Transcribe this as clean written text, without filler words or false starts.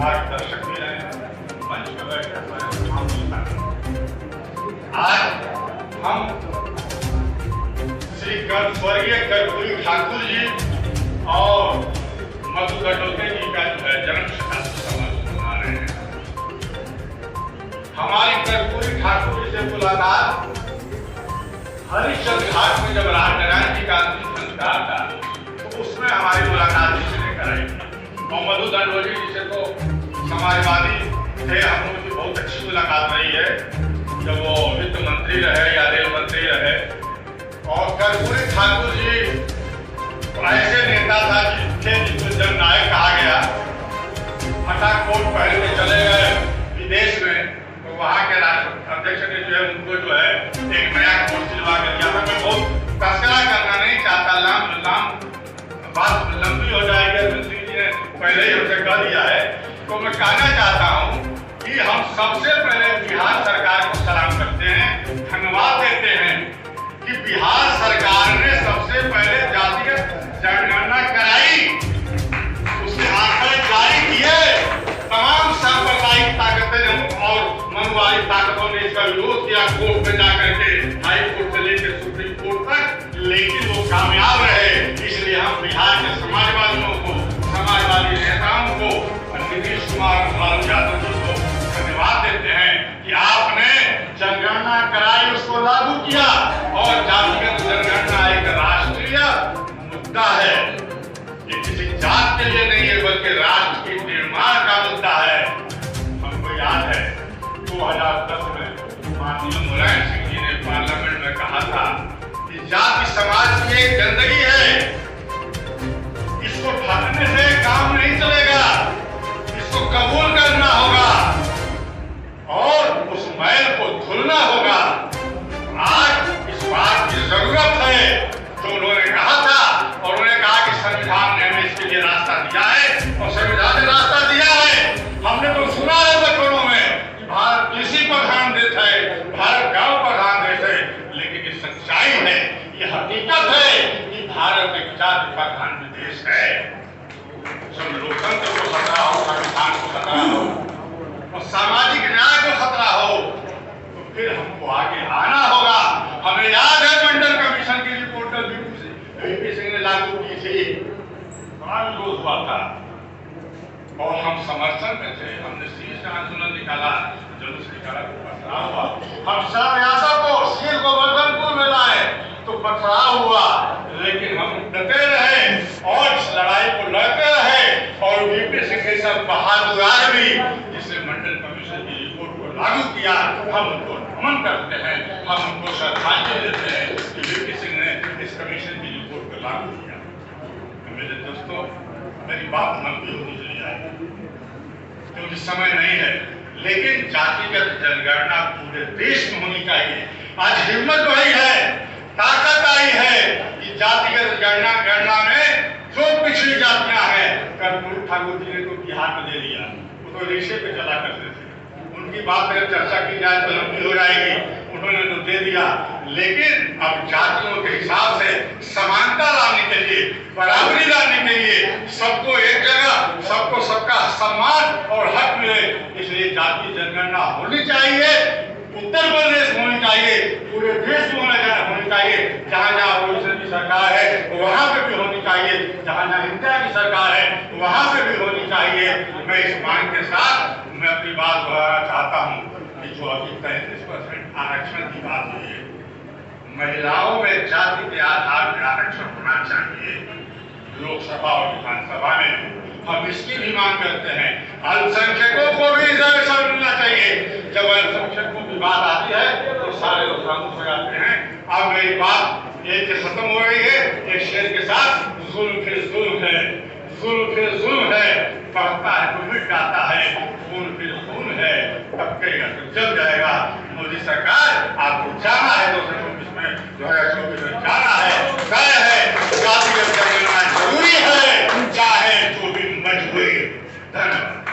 मार्गदर्शक भी रहे, मंच पर बैठे आज हम श्री स्वर्गीय कर्पूरी ठाकुर जी और मधु गडोते जी का जो है जन्म शताब्दी समारोह मना रहे हैं। हमारी कर्पूरी ठाकुर जी से मुलाकात हरिश्चंद्र घाट में जब राजनारायण जी का अंतिम संस्कार था तो उसमें हमारी मुलाकात जिसने कराई और मधु दंडोजी जी से तो समाजवादी थे, हम लोगों की बहुत अच्छी मुलाकात रही है जब वो वित्त मंत्री रहे या रेल मंत्री रहे। और कर्पूरी ठाकुर जी ऐसे नेता था जिनको जननायक कहा गया। फटाकोट पहन के चले गए विदेश में तो वहाँ के अध्यक्ष ने जो है उनको जो है एक नया कोट सिलवा कर दिया था। मैं बहुत तस्करा करना नहीं चाहता, बात लंबी हो जाएगी, मंत्री जी ने पहले ही हमसे कह दिया है। तो मैं कहना चाहता हूँ कि हम सबसे पहले बिहार सरकार को सलाम करते हैं, धन्यवाद देते हैं कि बिहार सरकार ने सबसे पहले जातिगत जनगणना कराई, उसके आंकड़े जारी किए। तमाम सांप्रदायिक ताकतें और मनुवादी ताकतों ने इसका विरोध किया कोर्ट में जाकर के, हाई कोर्ट से लेकर सुप्रीम कोर्ट तक, लेकिन वो कामयाब रहे। इसलिए हम बिहार के समाजवादियों को, समाजवादी नेताओं को, नीतीश कुमार लालू यादव जी को धन्यवाद देते हैं कि आपने जनगणना कराई, उसको लागू किया। और जातिगत जनगणना एक राष्ट्रीय मुद्दा है, ये किसी जात के लिए नहीं है बल्कि राष्ट्र के निर्माण का मुद्दा है। हमको याद है 2010 में माननीय मुलायम सिंह जी ने पार्लियामेंट में कहा था कि जाति समाज की एक गंदगी है, इसको ढकने से काम नहीं चलेगा, इसको कबूल करना होगा और उस मैल को धुलना होगा। आज इस बात की जरूरत है जो उन्होंने कहा था, और उन्होंने कहा कि संविधान ने हमें इसके लिए रास्ता दिया है और संविधान ने रास्ता दिया है। हमने तो सुना है लखनऊ में कि भारत कृषि प्रधान देश है, भारत गांव प्रधान देश है, लेकिन ये सच्चाई है, ये हकीकत है कि भारत एक जाति प्रधान देश है। सब लोकतंत्र को खतरा हो, संविधान को खतरा हो और सामाजिक न्याय को खतरा हो तो फिर हमको आगे आना होगा। हमें याद है मंडल कमीशन की रिपोर्ट वीपी सिंह ने लागू की थी, बड़ा विरोध हुआ था और हम समर्थन में थे। हमने शीर्ष आंदोलन निकाला, जुलूस निकाला तो पथराव हुआ। हम सब यादव को शीर को बलवंतपुर में लाए तो पथराव हुआ, लेकिन हम डटे रहे और इस लड़ाई को लड़ते रहे। और वीपी सिंह के सब बहादुर आदमी जिसने मंडल कमीशन की रिपोर्ट को लागू किया, हम उनको नमन करते हैं, हम उनको श्रद्धांजलि देते हैं कि वीपी सिंह ने इस कमीशन की रिपोर्ट को लागू किया। मेरे दोस्तों, मेरी बात लंबी होती चली जाएगी क्योंकि समय नहीं है, लेकिन जातिगत जनगणना पूरे देश में होनी चाहिए। आज हिम्मत वही है, ताकत आई है कि जातिगत गणना में जो पिछड़ी जातियां हैं, कर्पूरी ठाकुर जी ने तो बिहार में दे दिया, वो तो रिक्शे पे चला करते थे, उनकी बात अगर चर्चा की जाए तो लंबी हो जाएगी, उन्होंने तो दे दिया। लेकिन अब जातियों के हिसाब से समानता लाने के लिए, बराबरी लाने के लिए, सबको एक जगह, सबको सबका सम्मान और हक मिले, इसलिए जातीय जनगणना होनी चाहिए। उत्तर प्रदेश में होनी चाहिए, पूरे देश में होनी चाहिए। जहाँ जहाँ ओडिशा की सरकार है वहाँ पे भी होनी चाहिए, जहाँ जहाँ इंडिया की सरकार है वहाँ पे भी होनी चाहिए। मैं इस मांग के साथ मैं अपनी बात दोहराना चाहता हूँ कि जो अभी 33% आरक्षण की बात हुई है, महिलाओं में जाति के आधार पर आरक्षण होना चाहिए लोकसभा और विधानसभा में। हम इसकी भी मांग करते हैं। अल्पसंख्यकों को भी रिजर्वेशन मिलना चाहिए। जब अल्पसंख्यकों की बात आती है तो सारे लोग खामोश हो जाते हैं। अब मेरी बात एक खत्म हो रही है एक शेर के साथ, जुल्म फिर जुल्म है, जुल्म फिर जुल्म है, बढ़ता है तो मिट जाता है, खून फिर खून है, टपकेगा तो जल जाएगा। मोदी सरकार आपको जाना है 2024 में, 2024 में जाना है, तय है, जातिगत जनगणना जरूरी है, चाहे जो भी मजबूरी। धन्यवाद।